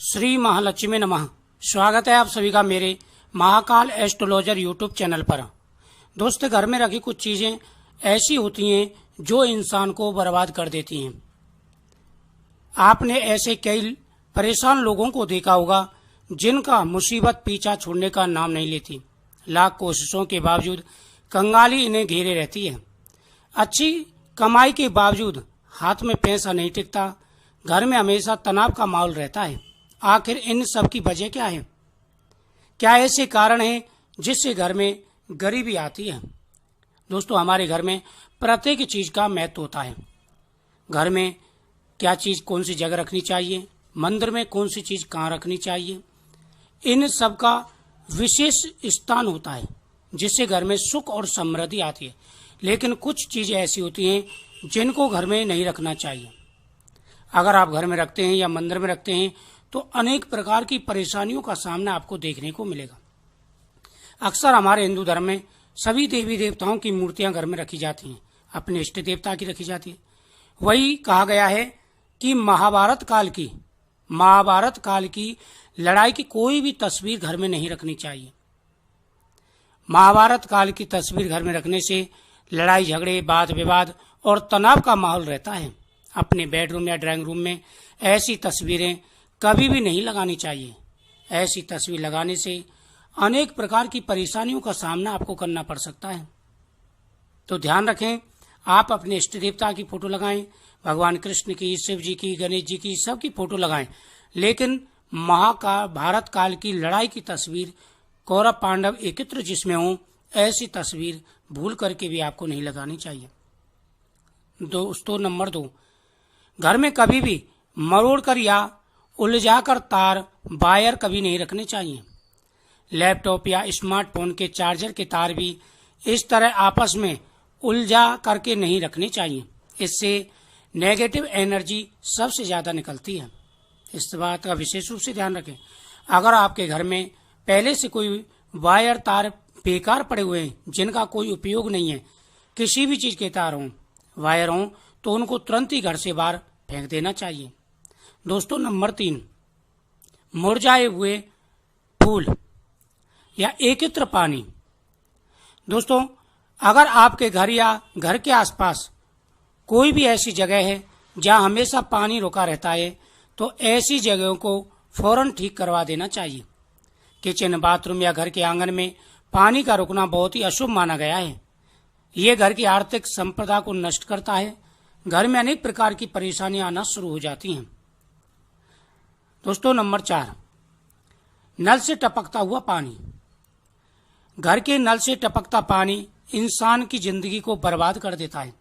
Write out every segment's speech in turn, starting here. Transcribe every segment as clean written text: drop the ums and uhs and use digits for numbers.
श्री महालक्ष्मी नमः। स्वागत है आप सभी का मेरे महाकाल एस्ट्रोलॉजर यूट्यूब चैनल पर। दोस्तों, घर में रखी कुछ चीजें ऐसी होती हैं जो इंसान को बर्बाद कर देती हैं। आपने ऐसे कई परेशान लोगों को देखा होगा जिनका मुसीबत पीछा छोड़ने का नाम नहीं लेती। लाख कोशिशों के बावजूद कंगाली इन्हें घेरे रहती है। अच्छी कमाई के बावजूद हाथ में पैसा नहीं टिकता। घर में हमेशा तनाव का माहौल रहता है। आखिर इन सब की वजह क्या है? क्या ऐसे कारण हैं जिससे घर में गरीबी आती है? दोस्तों, हमारे घर में प्रत्येक चीज का महत्व होता है। घर में क्या चीज कौन सी जगह रखनी चाहिए, मंदिर में कौन सी चीज कहाँ रखनी चाहिए, इन सब का विशेष स्थान होता है जिससे घर में सुख और समृद्धि आती है। लेकिन कुछ चीजें ऐसी होती हैं जिनको घर में नहीं रखना चाहिए। अगर आप घर में रखते हैं या मंदिर में रखते हैं तो अनेक प्रकार की परेशानियों का सामना आपको देखने को मिलेगा। अक्सर हमारे हिंदू धर्म में सभी देवी देवताओं की मूर्तियां घर में रखी जाती हैं, अपने इष्ट देवता की रखी जाती है। वही कहा गया है कि महाभारत काल की लड़ाई की कोई भी तस्वीर घर में नहीं रखनी चाहिए। महाभारत काल की तस्वीर घर में रखने से लड़ाई झगड़े, वाद विवाद और तनाव का माहौल रहता है। अपने बेडरूम या ड्राइंग रूम में ऐसी तस्वीरें कभी भी नहीं लगानी चाहिए। ऐसी तस्वीर लगाने से अनेक प्रकार की परेशानियों का सामना आपको करना पड़ सकता है। तो ध्यान रखें, आप अपने इष्ट देवता की फोटो लगाएं, भगवान कृष्ण की, शिव जी की, गणेश जी की, सबकी फोटो लगाएं। लेकिन महाभारत काल की लड़ाई की तस्वीर, कौरव पांडव एकत्र जिसमें हो, ऐसी तस्वीर भूल करके भी आपको नहीं लगानी चाहिए। दोस्तों, नंबर 2, घर में कभी भी मरोड़कर या उलझाकर तार, वायर कभी नहीं रखने चाहिए। लैपटॉप या स्मार्टफोन के चार्जर के तार भी इस तरह आपस में उलझा करके नहीं रखने चाहिए। इससे नेगेटिव एनर्जी सबसे ज्यादा निकलती है। इस बात का विशेष रूप से ध्यान रखें। अगर आपके घर में पहले से कोई वायर, तार बेकार पड़े हुए हैं जिनका कोई उपयोग नहीं है, किसी भी चीज के तार हों, वायर हों, तो उनको तुरंत ही घर से बाहर फेंक देना चाहिए। दोस्तों, नंबर 3, मुरझाए हुए फूल या एकत्र पानी। दोस्तों, अगर आपके घर या घर के आसपास कोई भी ऐसी जगह है जहां हमेशा पानी रुका रहता है, तो ऐसी जगहों को फौरन ठीक करवा देना चाहिए। किचन, बाथरूम या घर के आंगन में पानी का रुकना बहुत ही अशुभ माना गया है। ये घर की आर्थिक संपदा को नष्ट करता है। घर में अनेक प्रकार की परेशानियां आना शुरू हो जाती हैं। दोस्तों, नंबर 4, नल से टपकता हुआ पानी। घर के नल से टपकता पानी इंसान की जिंदगी को बर्बाद कर देता है।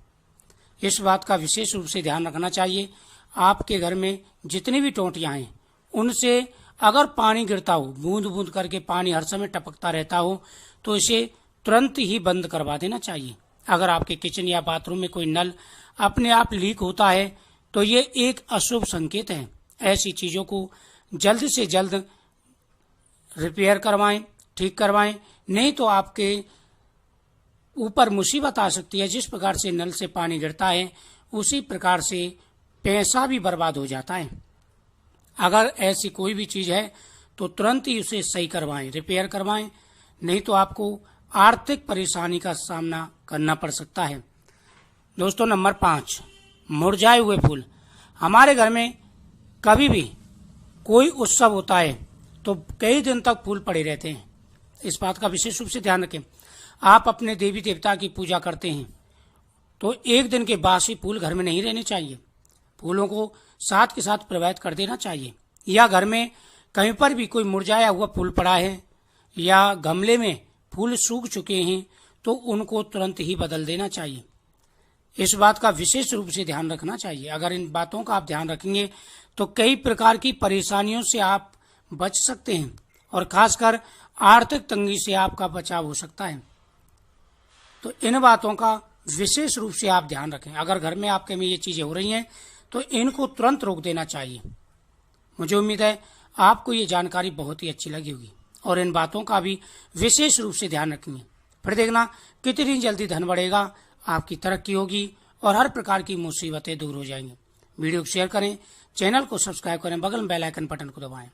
इस बात का विशेष रूप से ध्यान रखना चाहिए। आपके घर में जितनी भी टोंटियां हैं उनसे अगर पानी गिरता हो, बूंद बूंद करके पानी हर समय टपकता रहता हो, तो इसे तुरंत ही बंद करवा देना चाहिए। अगर आपके किचन या बाथरूम में कोई नल अपने आप लीक होता है तो ये एक अशुभ संकेत है। ऐसी चीजों को जल्द से जल्द रिपेयर करवाएं, ठीक करवाएं, नहीं तो आपके ऊपर मुसीबत आ सकती है। जिस प्रकार से नल से पानी गिरता है उसी प्रकार से पैसा भी बर्बाद हो जाता है। अगर ऐसी कोई भी चीज है तो तुरंत ही उसे सही करवाएं, रिपेयर करवाएं, नहीं तो आपको आर्थिक परेशानी का सामना करना पड़ सकता है। दोस्तों, नंबर 5, मुरझाए हुए फूल। हमारे घर में कभी भी कोई उत्सव होता है तो कई दिन तक फूल पड़े रहते हैं। इस बात का विशेष रूप से ध्यान रखें। आप अपने देवी देवता की पूजा करते हैं तो एक दिन के बासी फूल घर में नहीं रहने चाहिए। फूलों को साथ के साथ प्रवाहित कर देना चाहिए। या घर में कहीं पर भी कोई मुरझाया हुआ फूल पड़ा है या गमले में फूल सूख चुके हैं तो उनको तुरंत ही बदल देना चाहिए। इस बात का विशेष रूप से ध्यान रखना चाहिए। अगर इन बातों का आप ध्यान रखेंगे तो कई प्रकार की परेशानियों से आप बच सकते हैं और खासकर आर्थिक तंगी से आपका बचाव हो सकता है। तो इन बातों का विशेष रूप से आप ध्यान रखें। अगर घर में आपके में ये चीजें हो रही हैं तो इनको तुरंत रोक देना चाहिए। मुझे उम्मीद है आपको ये जानकारी बहुत ही अच्छी लगी होगी और इन बातों का भी विशेष रूप से ध्यान रखेंगे। फिर देखना कितनी जल्दी धन बढ़ेगा, आपकी तरक्की होगी और हर प्रकार की मुसीबतें दूर हो जाएंगी। वीडियो को शेयर करें चैनल को सब्सक्राइब करें, बगल में बेल आइकन बटन को दबाएं।